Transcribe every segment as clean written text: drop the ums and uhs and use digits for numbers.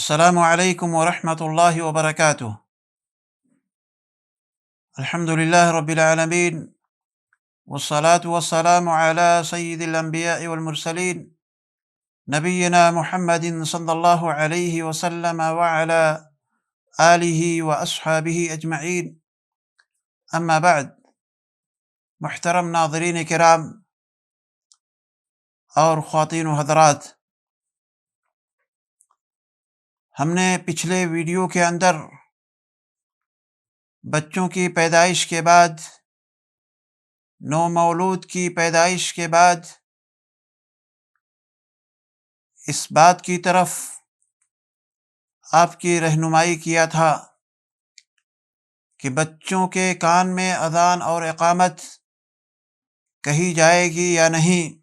السلام علیکم ورحمۃ اللہ وبرکاتہ۔ الحمد للہ رب العالمین والصلاة والسلام علی سید الانبیاء والمرسلین نبینا محمد صلی اللہ علیہ وسلم وعلی آلہ واصحابہ اجمعین، اما بعد۔ محترم ناظرین کرام اور خواتین و حضرات، ہم نے پچھلے ویڈیو کے اندر بچوں کی پیدائش کے بعد، نومولود کی پیدائش کے بعد اس بات کی طرف آپ کی رہنمائی کیا تھا کہ بچوں کے کان میں اذان اور اقامت کہی جائے گی یا نہیں۔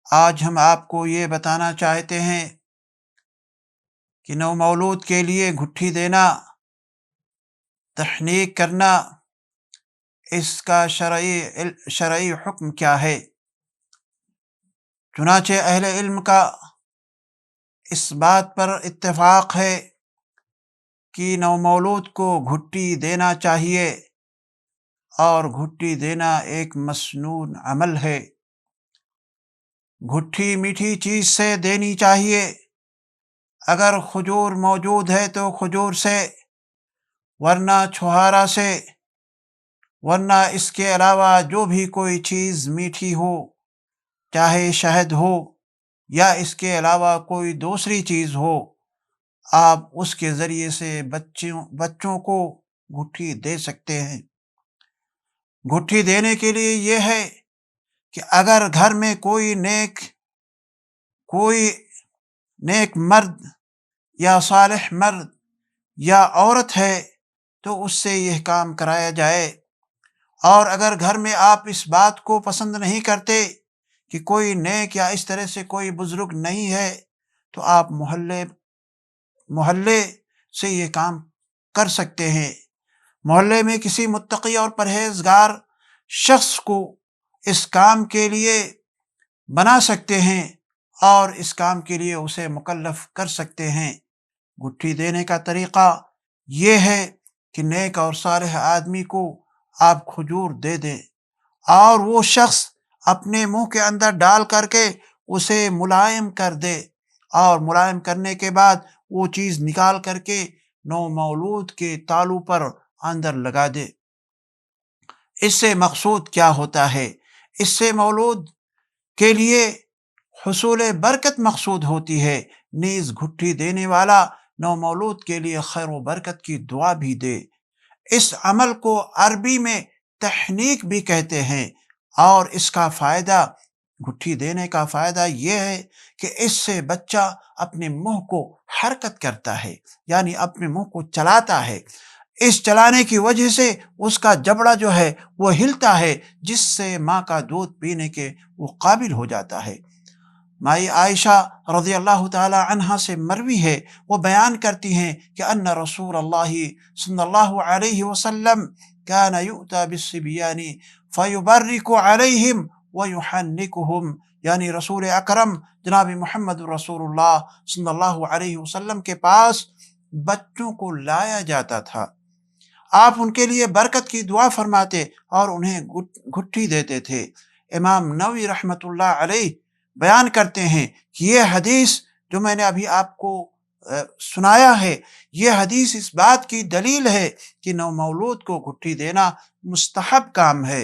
آج ہم آپ کو یہ بتانا چاہتے ہیں کہ نومولود کے لیے گھٹی دینا، تحنیک کرنا، اس کا شرعی حکم کیا ہے۔ چنانچہ اہل علم کا اس بات پر اتفاق ہے کہ نومولود کو گھٹی دینا چاہیے، اور گھٹی دینا ایک مسنون عمل ہے۔ گھٹی میٹھی چیز سے دینی چاہیے۔ اگر کھجور موجود ہے تو کھجور سے، ورنہ چھہارا سے، ورنہ اس کے علاوہ جو بھی کوئی چیز میٹھی ہو، چاہے شہد ہو یا اس کے علاوہ کوئی دوسری چیز ہو، آپ اس کے ذریعے سے بچوں کو گھٹی دے سکتے ہیں۔ گھٹی دینے کے لیے یہ ہے کہ اگر گھر میں کوئی نیک مرد یا صالح مرد یا عورت ہے تو اس سے یہ کام کرایا جائے۔ اور اگر گھر میں آپ اس بات کو پسند نہیں کرتے کہ کوئی نیک یا اس طرح سے کوئی بزرگ نہیں ہے، تو آپ محلے سے یہ کام کر سکتے ہیں۔ محلے میں کسی متقی اور پرہیزگار شخص کو اس کام کے لیے بنا سکتے ہیں اور اس کام کے لیے اسے مکلف کر سکتے ہیں۔ گھٹی دینے کا طریقہ یہ ہے کہ نیک اور صالح آدمی کو آپ کھجور دے دیں، اور وہ شخص اپنے منہ کے اندر ڈال کر کے اسے ملائم کر دے، اور ملائم کرنے کے بعد وہ چیز نکال کر کے نومولود کے تالو پر اندر لگا دے۔ اس سے مقصود کیا ہوتا ہے؟ اس سے مولود کے لیے حصول برکت مقصود ہوتی ہے، نیز گھٹی دینے والا نومولود کے لیے خیر و برکت کی دعا بھی دے۔ اس عمل کو عربی میں تحنیک بھی کہتے ہیں، اور اس کا فائدہ، گھٹی دینے کا فائدہ یہ ہے کہ اس سے بچہ اپنے منہ کو حرکت کرتا ہے، یعنی اپنے منہ کو چلاتا ہے۔ اس چلانے کی وجہ سے اس کا جبڑا جو ہے وہ ہلتا ہے، جس سے ماں کا دودھ پینے کے وہ قابل ہو جاتا ہے۔ مائی عائشہ رضی اللہ تعالی عنہا سے مروی ہے، وہ بیان کرتی ہیں کہ ان رسول اللہ صلی اللہ علیہ وسلم كان يؤتى بالصبيان فيبرك عليهم ويحنكهم، یعنی رسول اکرم جناب محمد رسول اللہ صلی اللہ علیہ وسلم کے پاس بچوں کو لایا جاتا تھا، آپ ان کے لیے برکت کی دعا فرماتے اور انہیں گھٹی دیتے تھے۔ امام نووی رحمۃ اللہ علیہ بیان کرتے ہیں کہ یہ حدیث جو میں نے ابھی آپ کو سنایا ہے، یہ حدیث اس بات کی دلیل ہے کہ نومولود کو گھٹی دینا مستحب کام ہے،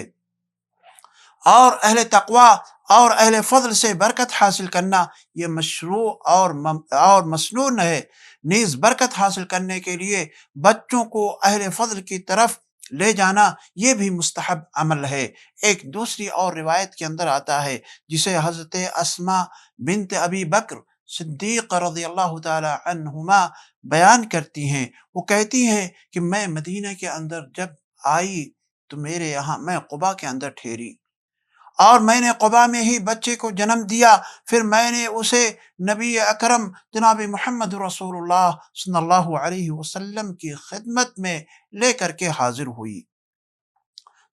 اور اہل تقوی اور اہل فضل سے برکت حاصل کرنا یہ مشروع اور مسنون ہے۔ نیز برکت حاصل کرنے کے لیے بچوں کو اہل فضل کی طرف لے جانا یہ بھی مستحب عمل ہے۔ ایک دوسری اور روایت کے اندر آتا ہے، جسے حضرت اسماء بنت ابی بکر صدیق رضی اللہ تعالی عنہما بیان کرتی ہیں۔ وہ کہتی ہیں کہ میں مدینہ کے اندر جب آئی تو میرے یہاں میں قباء کے اندر ٹھہری، اور میں نے قباء میں ہی بچے کو جنم دیا۔ پھر میں نے اسے نبی اکرم جناب محمد رسول اللہ صلی اللہ علیہ وسلم کی خدمت میں لے کر کے حاضر ہوئی،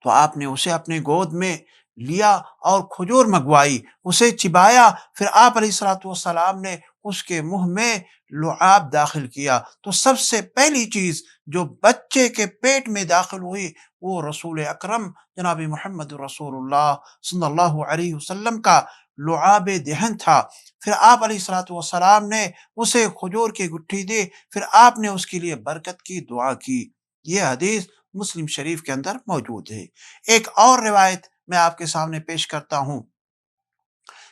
تو آپ نے اسے اپنے گود میں لیا اور کھجور منگوائی، اسے چبایا۔ پھر آپ علیہ الصلوۃ والسلام نے اس کے منہ میں لعاب داخل کیا تو سب سے پہلی چیز جو بچے کے پیٹ میں داخل ہوئی وہ رسول اکرم جناب محمد رسول اللہ صلی اللہ علیہ وسلم کا لعاب دہن تھا۔ پھر آپ علیہ الصلوۃ والسلام نے اسے کھجور کی گٹھی دی، پھر آپ نے اس کے لیے برکت کی دعا کی۔ یہ حدیث مسلم شریف کے اندر موجود ہے۔ ایک اور روایت میں آپ کے سامنے پیش کرتا ہوں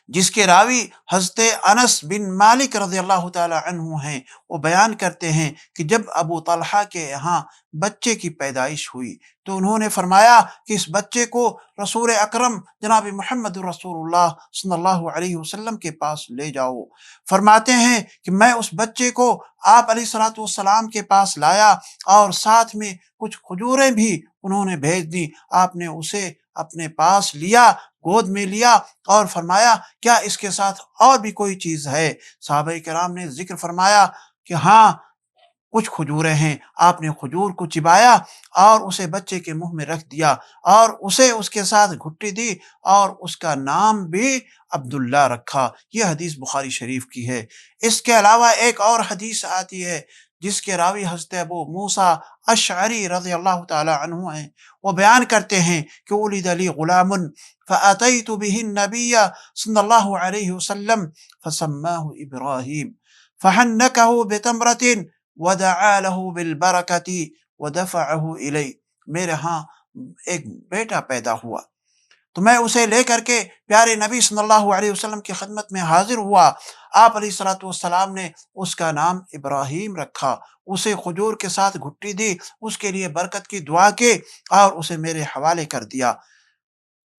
جس کے راوی حضرت انس بن مالک رضی اللہ تعالی عنہ ہیں۔ وہ بیان کرتے ہیں کہ جب ابو طلحہ کے یہاں بچے کی پیدائش ہوئی تو انہوں نے فرمایا کہ اس بچے کو رسول اکرم جناب محمد رسول اللہ صلی اللہ علیہ وسلم کے پاس لے جاؤ۔ فرماتے ہیں کہ میں اس بچے کو آپ علیہ الصلوۃ والسلام کے پاس لایا اور ساتھ میں کچھ کھجوریں بھی انہوں نے بھیج دی۔ آپ نے اسے اپنے پاس لیا، گود میں لیا اور فرمایا کیا اس کے ساتھ اور بھی کوئی چیز ہے؟ صحابہ کرام نے ذکر فرمایا کہ ہاں کچھ کھجوریں ہیں۔ آپ نے کھجور کو چبایا اور اسے بچے کے منہ میں رکھ دیا اور اسے اس کے ساتھ گھٹی دی اور اس کا نام بھی عبداللہ رکھا۔ یہ حدیث بخاری شریف کی ہے۔ اس کے علاوہ ایک اور حدیث آتی ہے جس کے راوی حضرت ابو موسیٰ اشعری رضی اللہ تعالی عنہ ہیں۔ وہ بیان کرتے ہیں کہ ولد لی غلام فأتيت به النبي صلی اللہ علیہ وسلم فسماه ابراہیم فحنكه بتمرة ودعا له بالبركة ودفعه إلي۔ میرے ہاں ایک بیٹا پیدا ہوا تو میں اسے لے کر کے پیارے نبی صلی اللہ علیہ وسلم کی خدمت میں حاضر ہوا۔ آپ علیہ الصلوۃ والسلام نے اس کا نام ابراہیم رکھا، اسے کھجور کے ساتھ گھٹی دی، اس کے لیے برکت کی دعا کی اور اسے میرے حوالے کر دیا۔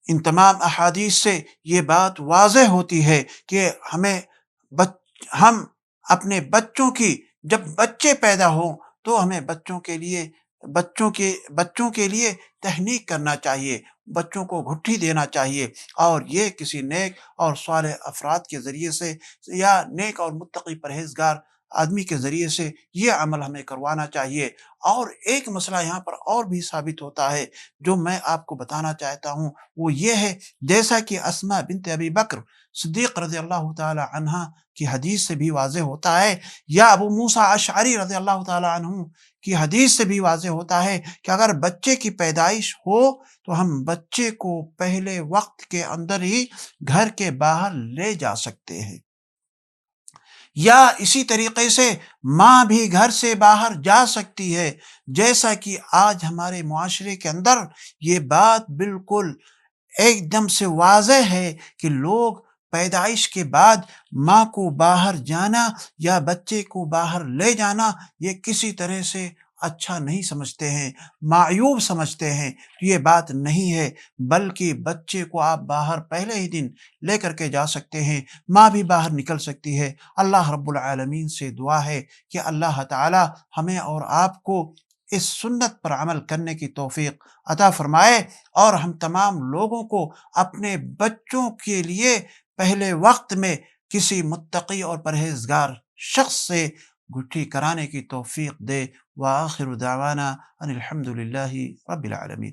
ان تمام احادیث سے یہ بات واضح ہوتی ہے کہ ہم اپنے بچوں کی جب بچے پیدا ہوں تو ہمیں بچوں کے لیے تہنیک کرنا چاہیے، بچوں کو گھٹی دینا چاہیے، اور یہ کسی نیک اور صالح افراد کے ذریعے سے یا نیک اور متقی پرہیزگار آدمی کے ذریعے سے یہ عمل ہمیں کروانا چاہیے۔ اور ایک مسئلہ یہاں پر اور بھی ثابت ہوتا ہے جو میں آپ کو بتانا چاہتا ہوں، وہ یہ ہے جیسا کہ اسماء بنت ابی بکر صدیق رضی اللہ تعالی عنہ کی حدیث سے بھی واضح ہوتا ہے، یا ابو موسیٰ اشعری رضی اللہ تعالی عنہ کی حدیث سے بھی واضح ہوتا ہے کہ اگر بچے کی پیدائش ہو تو ہم بچے کو پہلے وقت کے اندر ہی گھر کے باہر لے جا سکتے ہیں، یا اسی طریقے سے ماں بھی گھر سے باہر جا سکتی ہے، جیسا کہ آج ہمارے معاشرے کے اندر یہ بات بالکل ایک دم سے واضح ہے کہ لوگ پیدائش کے بعد ماں کو باہر جانا یا بچے کو باہر لے جانا یہ کسی طرح سے اچھا نہیں سمجھتے ہیں، معیوب سمجھتے ہیں۔ یہ بات نہیں ہے، بلکہ بچے کو آپ باہر پہلے ہی دن لے کر کے جا سکتے ہیں، ماں بھی باہر نکل سکتی ہے۔ اللہ رب العالمین سے دعا ہے کہ اللہ تعالی ہمیں اور آپ کو اس سنت پر عمل کرنے کی توفیق عطا فرمائے، اور ہم تمام لوگوں کو اپنے بچوں کے لیے پہلے وقت میں کسی متقی اور پرہیزگار شخص سے گٹھی کرانے کی توفیق دے۔ وآخر دعوانا ان الحمد للہ رب العالمین۔